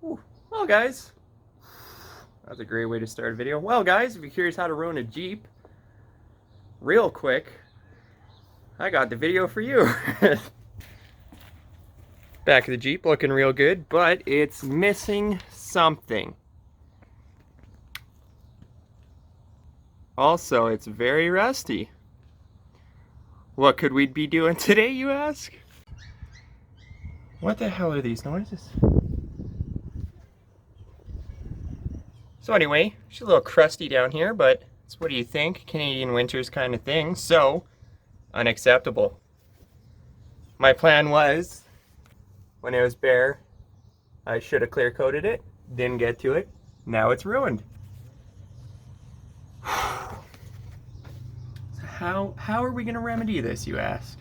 Ooh. Well, guys, that's a great way to start a video. Well, guys, if you're curious how to ruin a Jeep real quick, I got the video for you. Back of the Jeep looking real good, but it's missing something. Also, it's very rusty. What could we be doing today, you ask? What the hell are these noises? So anyway, she's a little crusty down here, but it's, what do you think? Canadian winters kind of thing, so unacceptable. My plan was, when it was bare, I should have clear coated it, didn't get to it, now it's ruined. So how are we gonna remedy this, you ask?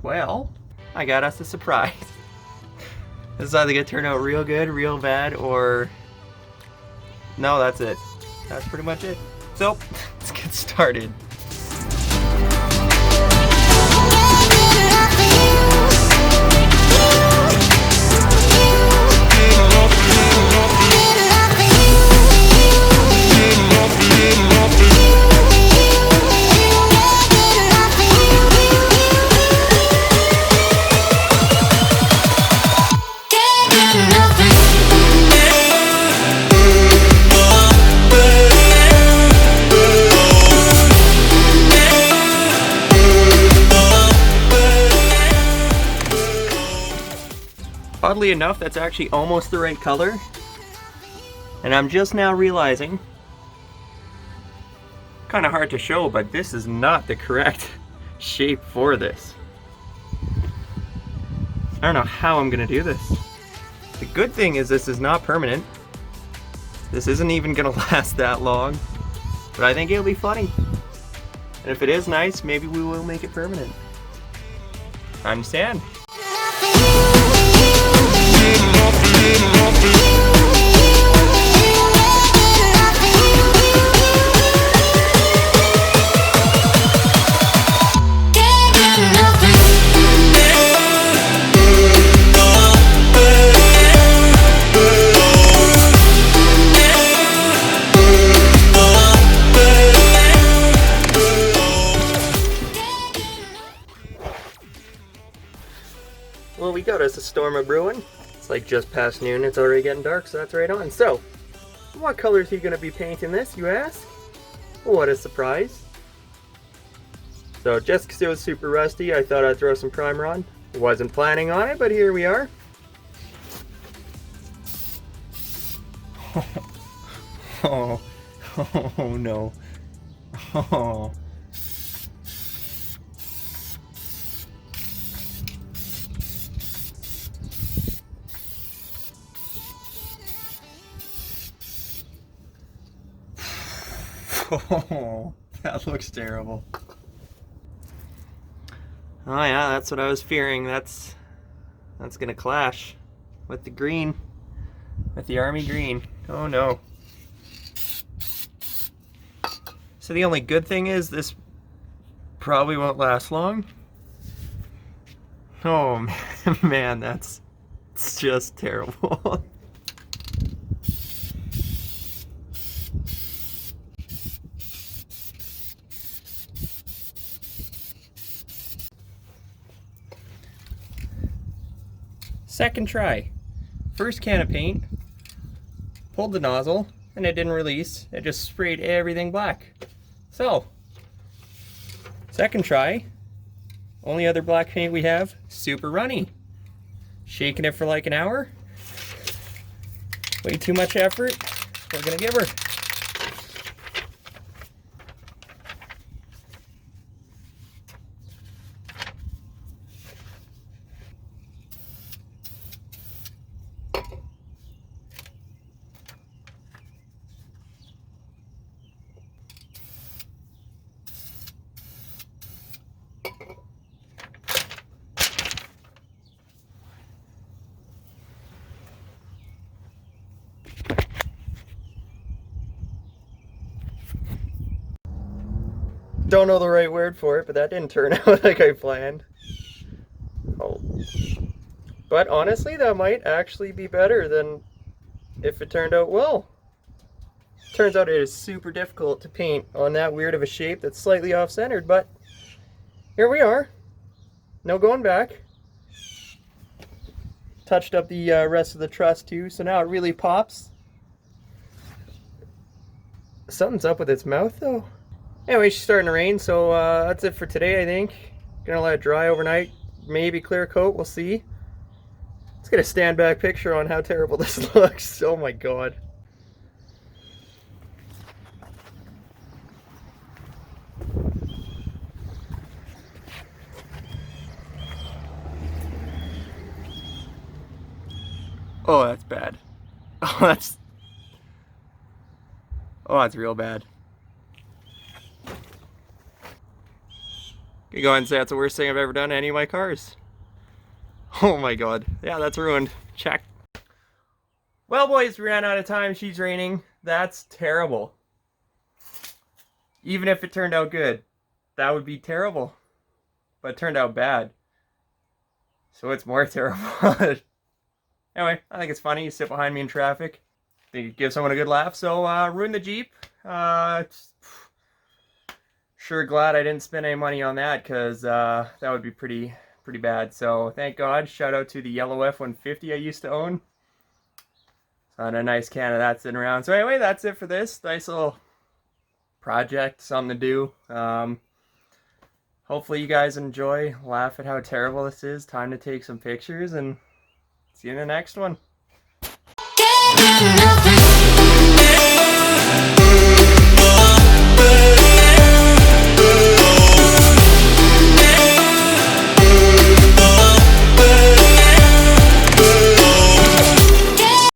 Well, I got us a surprise. This is either gonna turn out real good, real bad, or no, that's it. That's pretty much it. So, let's get started. Oddly enough, that's actually almost the right color. And I'm just now realizing, kind of hard to show, but this is not the correct shape for this. I don't know how I'm gonna do this. The good thing is this is not permanent. This isn't even gonna last that long, but I think it'll be funny. And if it is nice, maybe we will make it permanent. Time to sand. Well, we got us a storm of brewing. It's like just past noon, it's already getting dark, so that's right on. So, what color is he going to be painting this, you ask? What a surprise. So, just because it was super rusty, I thought I'd throw some primer on. Wasn't planning on it, but here we are. Oh, oh no. Oh. Oh, that looks terrible. Oh yeah, that's what I was fearing. That's gonna clash with the green, with the army green. Oh no. So the only good thing is this probably won't last long. Oh man, it's just terrible. Second try. First can of paint, pulled the nozzle, and it didn't release. It just sprayed everything black. So, second try, only other black paint we have, super runny. Shaking it for like an hour. Way too much effort. We're gonna give her. Don't know the right word for it, but that didn't turn out like I planned. Oh. But honestly, that might actually be better than if it turned out well. Turns out it is super difficult to paint on that weird of a shape that's slightly off-centered, but here we are. No going back. Touched up the rest of the truss too, so now it really pops. Something's up with its mouth though. Anyway, she's starting to rain, so that's it for today, I think. Gonna let it dry overnight, maybe clear coat, we'll see. Let's get a stand back picture on how terrible this looks. Oh my god. Oh, that's bad. Oh, that's real bad. You go ahead and say that's the worst thing I've ever done to any of my cars. Oh my god. Yeah, that's ruined. Check. Well, boys, we ran out of time. She's raining. That's terrible. Even if it turned out good, that would be terrible. But it turned out bad. So it's more terrible. Anyway, I think it's funny. You sit behind me in traffic. Think it gives someone a good laugh. So, ruin the Jeep. Sure glad I didn't spend any money on that, because that would be pretty bad. So thank God. Shout out to the yellow F-150 I used to own. So I had a nice can of that sitting around. So anyway, that's it for this nice little project, something to do. Hopefully you guys enjoy, laugh at how terrible this is. Time to take some pictures, and see you in the next one.